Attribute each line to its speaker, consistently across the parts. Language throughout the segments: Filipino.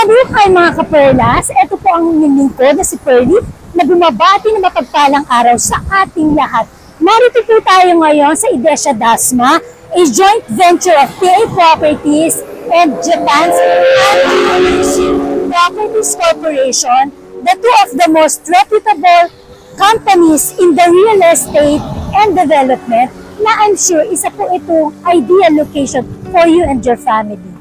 Speaker 1: Mabuhay mga kaperlas, ito po ang inyong lingkod na si Pearly na bumabati ng mapagpalang araw sa ating lahat. Narito po tayo ngayon sa Idesha Dasma, a joint venture of PA Properties and Japan's Properties Corporation, the two of the most reputable companies in the real estate and development na I'm sure isa po itong ideal location for you and your family.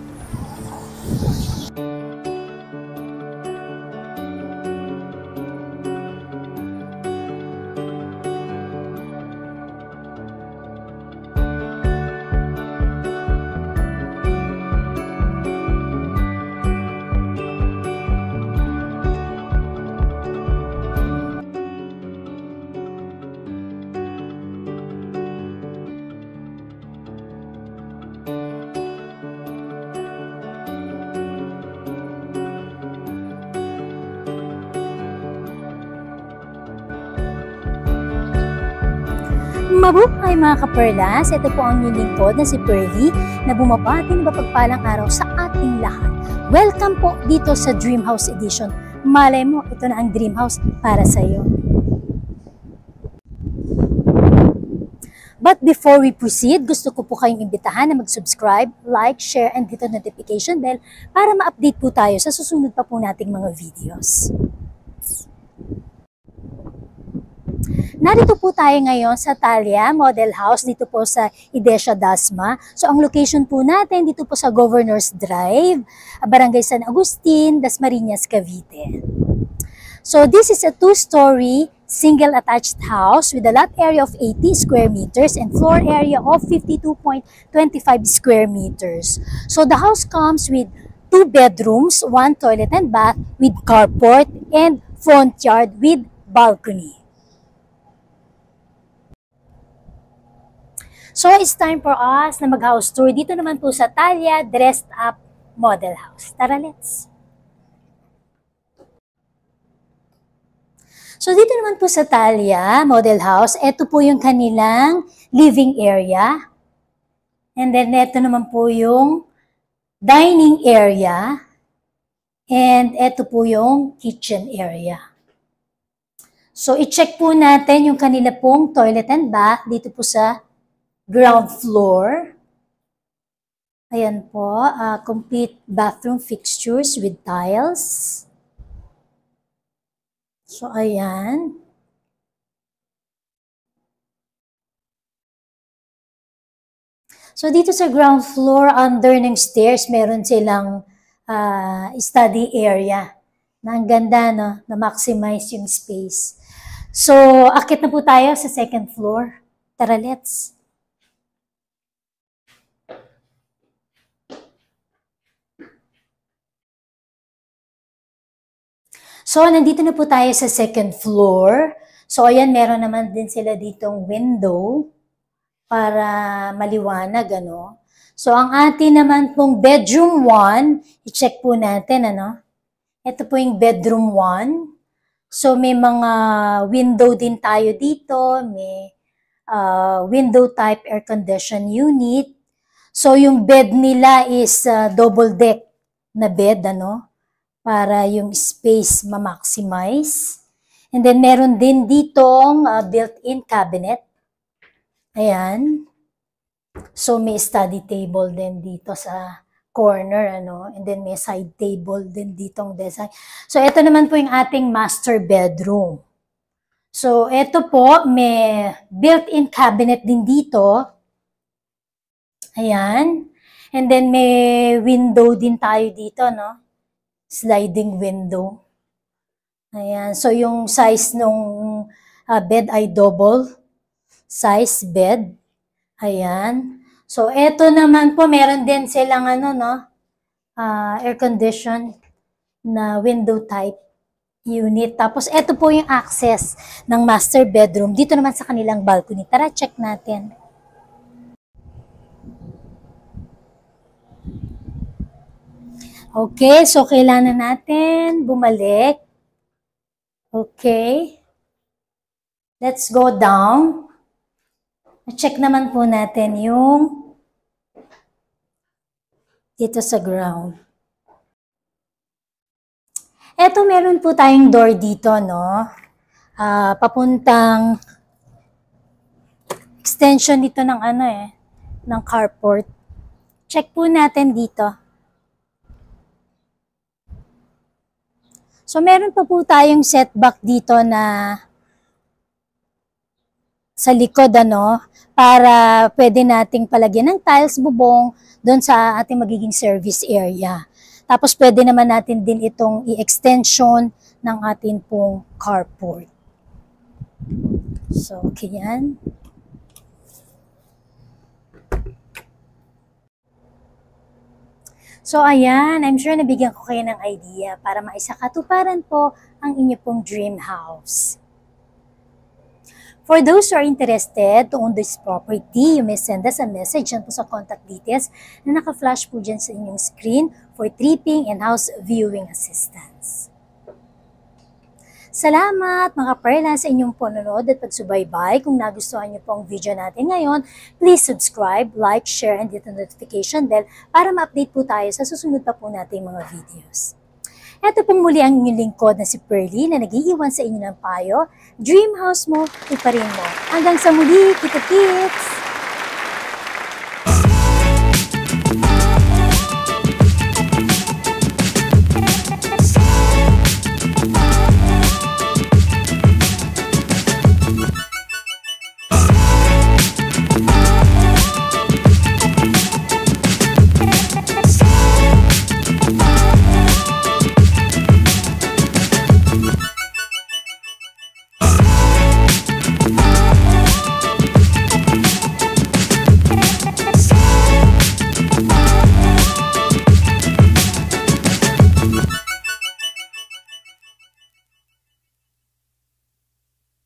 Speaker 1: Mabuhay mga kaperlas, ito po ang inyong lingkod na si Pearly na bumabati ng mapagpalang araw sa ating lahat. Welcome po dito sa Dream House Edition. Malay mo, ito na ang Dream House para sa iyo. But before we proceed, gusto ko po kayong imbitahan na mag-subscribe, like, share, and hit the notification bell para ma-update po tayo sa susunod pa po nating mga videos. Narito po tayo ngayon sa Talia Model House dito po sa Idesha Dasma. So ang location po natin dito po sa Governor's Drive, Barangay San Agustin, Dasmariñas, Cavite. So this is a two-story single attached house with a lot area of 80 square meters and floor area of 52.25 square meters. So the house comes with 2 bedrooms, 1 toilet and bath with carport and front yard with balcony. So, it's time for us na mag-house tour dito naman po sa Talia Dressed Up Model House. Tara, let's! So, dito naman po sa Talia Model House, ito po yung kanilang living area. And then, ito naman po yung dining area. And ito po yung kitchen area. So, i-check po natin yung kanila pong toilet and bath dito po sa ground floor. Ayan po, complete bathroom fixtures with tiles. So, ayan. So, dito sa ground floor, under ng stairs, meron silang study area. Na ang ganda, no? Na-maximize yung space. So, akit na po tayo sa second floor. Tara, let's! So, nandito na po tayo sa second floor. So, ayan, meron naman din sila ditong window para maliwanag, ano. So, ang atin naman pong bedroom 1, i-check po natin, ano. Ito po yung bedroom 1. So, may mga window din tayo dito. May window type air condition unit. So, yung bed nila is double deck na bed, ano, para yung space ma-maximize. And then, meron din ditong built-in cabinet. Ayan. So, may study table din dito sa corner, ano. And then, may side table din ditong design. So, ito naman po yung ating master bedroom. So, ito po, may built-in cabinet din dito. Ayan. And then, may window din tayo dito, no. Sliding window. Ayan. So, yung size nung bed ay double size bed. Ayan. So, eto naman po, meron din silang ano, no, air condition na window type unit. Tapos, eto po yung access ng master bedroom. Dito naman sa kanilang balcony. Tara, check natin. Okay, so kailangan natin bumalik. Okay. Let's go down. Check naman po natin yung dito sa ground. Eto, meron po tayong door dito, no? Papuntang extension dito ng ng carport. Check po natin dito. So, meron pa po tayong setback dito na sa likod, para pwede nating palagyan ng tiles, bubong, doon sa ating magiging service area. Tapos, pwede naman natin din itong i-extension ng ating pong carport. So, okay yan. So, ayan, I'm sure nabigyan ko kayo ng idea para maisakatuparan po ang inyo pong dream house. For those who are interested to own this property, you may send us a message po sa contact details na naka-flash po dyan sa inyong screen for tripping and house viewing assistance. Salamat mga perla sa inyong panonood at pagsubaybay. Kung nagustuhan niyo po ang video natin ngayon, please subscribe, like, share, and hit the notification bell para ma-update po tayo sa susunod pa po nating mga videos. Ito pong muli ang inyong lingkod na si Pearly na nag-iiwan sa inyo ng payo. Dream house mo, iparin mo. Hanggang sa muli, kita-kits!